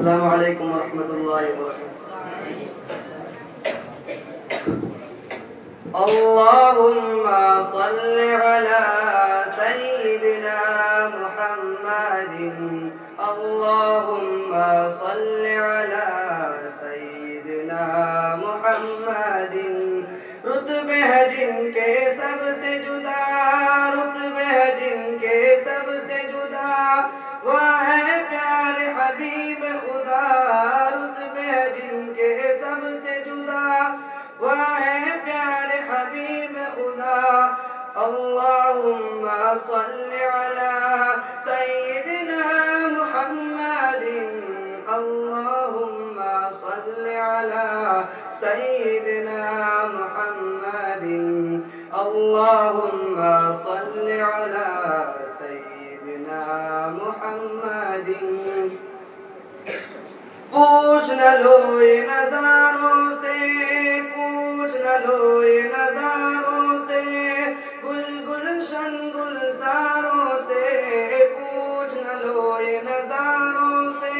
السلام علیکم ورحمۃ اللہ وبرکاتہ۔ اللہم صل علی سیدنا محمد، اللہم صل علی سیدنا محمد۔ رتبے ہے جن کے سب سے جدا، رتبے ہے جن کے سب سے جدا، وہ ہے پیارے حبیب خدا۔ رتبے ہے جن کے سب سے جدا، وہ ہے پیارے حبیب خدا۔ اللہم صل علی سیدنا محمد، اللہم صل علی سیدنا محمد، اللہم صل علی سیدنا محمد۔ پوچھ نہ لو یہ نظاروں سے، پوچھ نہ لو یہ نظاروں سے، گل گلشن گلزاروں سے، پوچھ نہ لو یہ نظاروں سے،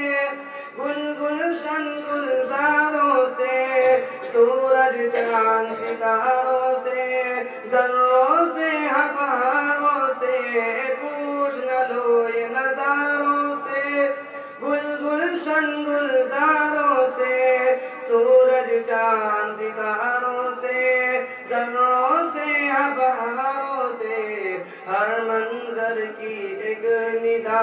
گل گلشن گلزاروں سے، سورج چاند ستاروں سے، ذروں سے پہاڑوں سے، پوچھ نہ لو یہ نظاروں سے، گل گلشن گلزاروں سے، سورج چاند ستاروں سے، ذروں سے بہاروں سے، ہر منظر کی ایک ندا،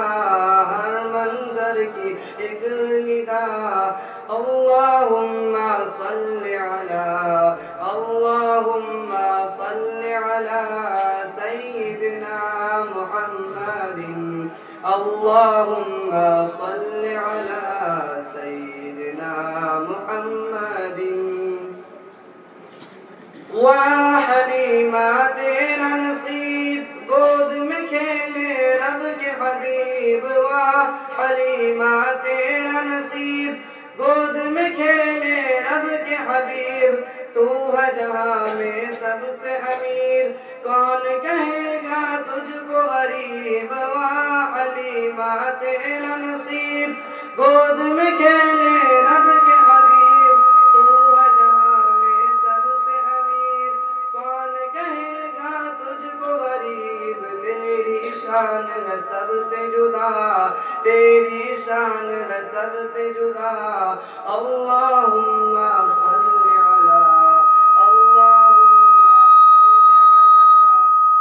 ہر منظر کی ایک ندا۔ اللہم صل علی، اللہم صل علی سیدنا محمد، اللہم صل علی سیدنا محمد۔ واہ حلیمہ تیرا نصیب، گود میں کھیلے رب کے حبیب، واہ حلیمہ تیرا نصیب، گود میں کھیلے رب کے حبیب۔ تو ہے جہاں میں سب سے امیر، کون کہے گا تجھ کو غریب، واہ حلیمہ تیرا نصیب، گود میں کھیلے رب کے حبیب۔ تو ہے جہاں میں سب سے امیر، کون کہے گا تجھ کو غریب۔ تیری شان ہے سب سے جدا، تیری شان ہے سب سے جدا۔ اللہم صل علی، اللہم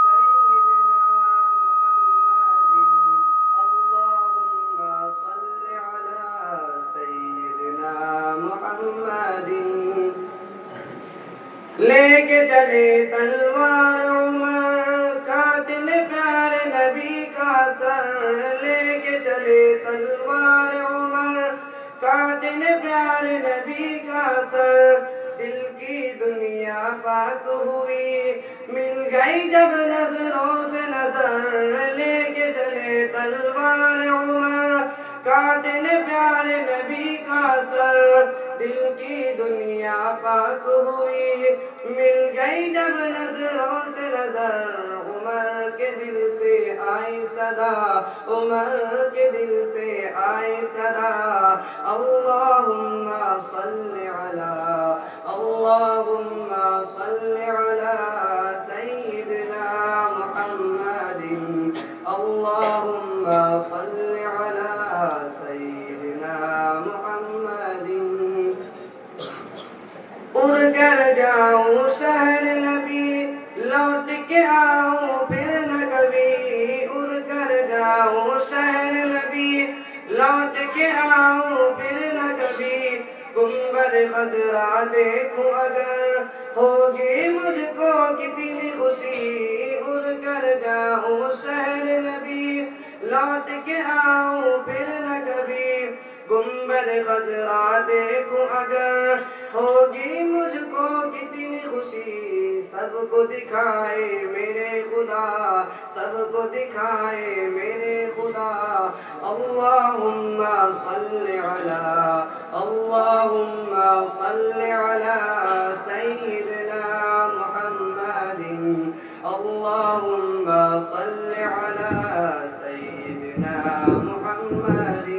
صل علی سیدنا محمد، اللہم صل علی سیدنا محمد۔ لے کے چلے تلوار عمر، کاٹنے پیارے نبی کا سر، لے کے چلے تلوار عمر، کاٹنے پیارے نبی کا سر۔ دل کی دنیا پاک ہوئی، مل گئی جب نظروں سے نظر، لے کے چلے تلوار عمر، کاٹنے پیارے نبی کا سر۔ دل کی دنیا پاک ہوئی، مل گئی جب نظروں سے نظر، عمر کے دل سے آئی صدا، عمر کے دل سے آئی صدا۔ اللہم صل علی، اللہم صل علی سیدنا محمد، اللہم صل علی سیدنا محمد۔ اڑ کر جاؤں شہر نبی، لوٹ کے آؤں پھر نہ کبھی، اڑ کر جاؤں شہر نبی، لوٹ کے آؤں پھر نہ کبھی۔ گنبد خضرا دیکھوں اگر، ہوگی مجھ کو کتنی خوشی، اڑ کر جاؤں شہر نبی، لوٹ کے آؤں پھر نہ کبھی۔ گنبد خضرا دیکھوں اگر، ہوگی مجھ کو کتنی خوشی۔ سب کو دکھائے میرے خدا، سب کو دکھائے میرے خدا۔ اللہم صل علی، اللہم صل علی سیدنا محمد، اللہم صل علی سیدنا محمد۔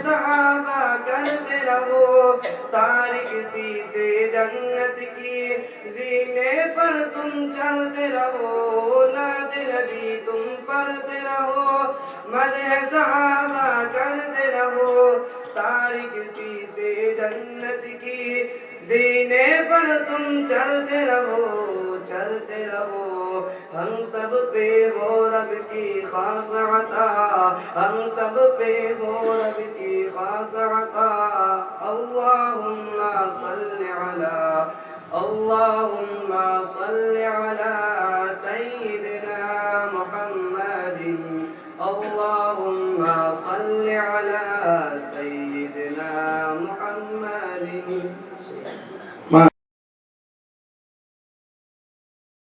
صحابہ کرتے رہو تارک سی سے جنت کی زینے پر تم چڑھتے رہو نعت نبی تم پڑھتے رہو مدح صحابہ کرتے رہو تارک سی سے جنت کی زینے پر تم چڑھتے رہو ہم سب پہ ہو رب کی خاص عطا ہم سب پہ ہو رب کی خاص عطا اللہم صل علی سیدنا محمد اللہم صل علی سیدنا محمد